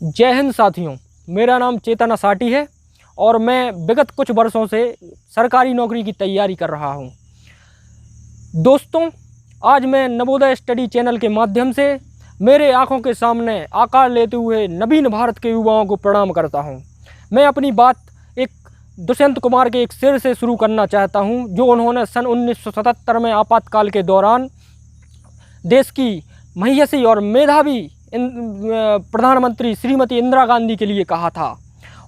जय हिंद साथियों, मेरा नाम चेतन असाटी है और मैं विगत कुछ वर्षों से सरकारी नौकरी की तैयारी कर रहा हूं। दोस्तों, आज मैं नवोदय स्टडी चैनल के माध्यम से मेरे आंखों के सामने आकार लेते हुए नवीन भारत के युवाओं को प्रणाम करता हूं। मैं अपनी बात एक दुष्यंत कुमार के एक शेर से शुरू करना चाहता हूं, जो उन्होंने सन 1977 में आपातकाल के दौरान देश की महियसी और मेधावी प्रधानमंत्री श्रीमती इंदिरा गांधी के लिए कहा था।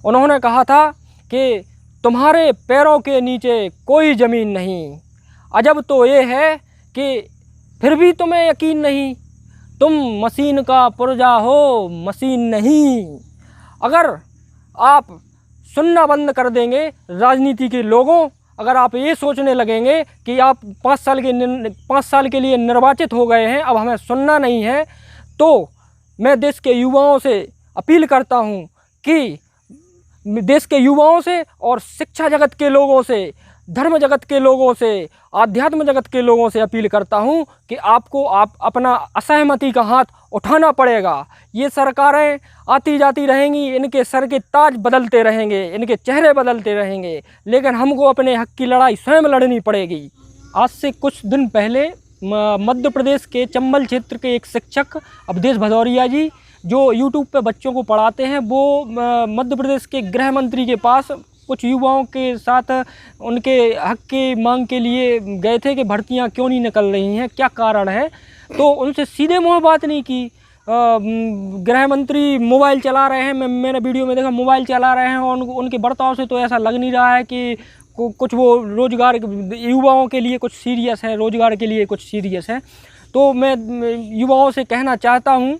उन्होंने कहा था कि तुम्हारे पैरों के नीचे कोई ज़मीन नहीं। अजब तो ये है कि फिर भी तुम्हें यकीन नहीं, तुम मशीन का पुर्जा हो, मशीन नहीं। अगर आप सुनना बंद कर देंगे राजनीति के लोगों, अगर आप ये सोचने लगेंगे कि आप 5 साल के लिए निर्वाचित हो गए हैं, अब हमें सुनना नहीं है, तो मैं देश के युवाओं से अपील करता हूं कि देश के युवाओं से और शिक्षा जगत के लोगों से, धर्म जगत के लोगों से, आध्यात्म जगत के लोगों से अपील करता हूं कि आपको अपना असहमति का हाथ उठाना पड़ेगा। ये सरकारें आती जाती रहेंगी, इनके सर के ताज बदलते रहेंगे, इनके चेहरे बदलते रहेंगे, लेकिन हमको अपने हक की लड़ाई स्वयं लड़नी पड़ेगी। आज से कुछ दिन पहले मध्य प्रदेश के चंबल क्षेत्र के एक शिक्षक अवधेश भदौरिया जी, जो यूट्यूब पे बच्चों को पढ़ाते हैं, वो मध्य प्रदेश के गृह मंत्री के पास कुछ युवाओं के साथ उनके हक की मांग के लिए गए थे कि भर्तियां क्यों नहीं निकल रही हैं, क्या कारण है। तो उनसे सीधे मुँह बात नहीं की। गृह मंत्री मोबाइल चला रहे हैं, मैंने वीडियो में देखा मोबाइल चला रहे हैं, और उनके बर्ताव से तो ऐसा लग नहीं रहा है कि कुछ वो रोजगार युवाओं के लिए कुछ सीरियस है, रोजगार के लिए कुछ सीरियस है। तो मैं युवाओं से कहना चाहता हूं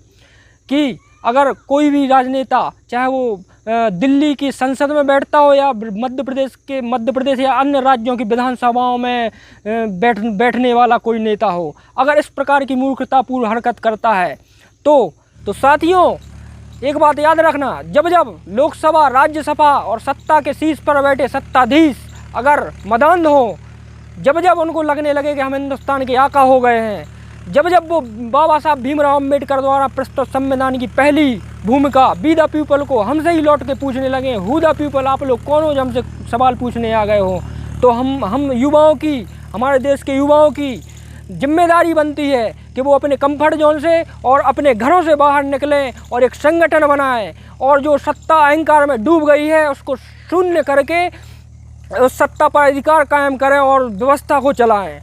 कि अगर कोई भी राजनेता, चाहे वो दिल्ली की संसद में बैठता हो या मध्य प्रदेश या अन्य राज्यों की विधानसभाओं में बैठने वाला कोई नेता हो, अगर इस प्रकार की मूर्खतापूर्ण हरकत करता है तो साथियों, एक बात याद रखना, जब जब लोकसभा, राज्यसभा और सत्ता के शीर्ष पर बैठे सत्ताधीश अगर मदान्ध हो, जब जब उनको लगने लगे कि हम हिंदुस्तान के आका हो गए हैं, जब जब वो बाबा साहब भीमराव अम्बेडकर द्वारा प्रस्तुत संविधान की पहली भूमिका वी द पीपल को हमसे ही लौट के पूछने लगे, हु द पीपल, आप लोग कौन हो जो हमसे सवाल पूछने आ गए हो, तो हम युवाओं की, हमारे देश के युवाओं की जिम्मेदारी बनती है कि वो अपने कंफर्ट जोन से और अपने घरों से बाहर निकलें और एक संगठन बनाएं, और जो सत्ता अहंकार में डूब गई है उसको शून्य करके उस सत्ता पर अधिकार कायम करें और व्यवस्था को चलाएं।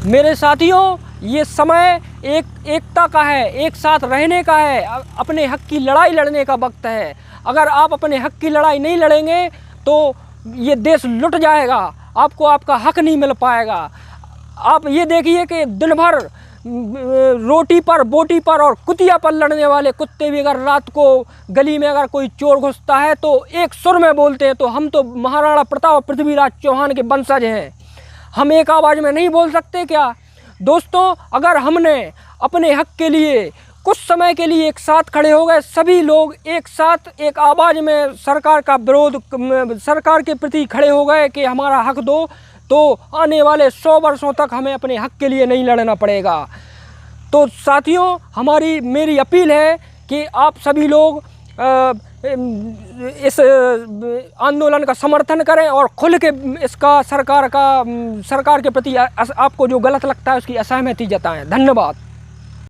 मेरे साथियों, ये समय एकता का है, एक साथ रहने का है, अपने हक की लड़ाई लड़ने का वक्त है। अगर आप अपने हक की लड़ाई नहीं लड़ेंगे तो ये देश लुट जाएगा, आपको आपका हक नहीं मिल पाएगा। आप ये देखिए कि दिन भर रोटी पर, बोटी पर और कुतिया पर लड़ने वाले कुत्ते भी अगर रात को गली में अगर कोई चोर घुसता है तो एक सुर में बोलते हैं। तो हम तो महाराणा प्रताप, पृथ्वीराज चौहान के वंशज हैं, हम एक आवाज़ में नहीं बोल सकते क्या? दोस्तों, अगर हमने अपने हक के लिए कुछ समय के लिए एक साथ खड़े हो गए, सभी लोग एक साथ एक आवाज़ में सरकार का विरोध, सरकार के प्रति खड़े हो गए कि हमारा हक दो, तो आने वाले 100 वर्षों तक हमें अपने हक के लिए नहीं लड़ना पड़ेगा। तो साथियों, मेरी अपील है कि आप सभी लोग इस आंदोलन का समर्थन करें और खुल के इसका सरकार के प्रति आपको जो गलत लगता है उसकी असहमति जताएं। धन्यवाद।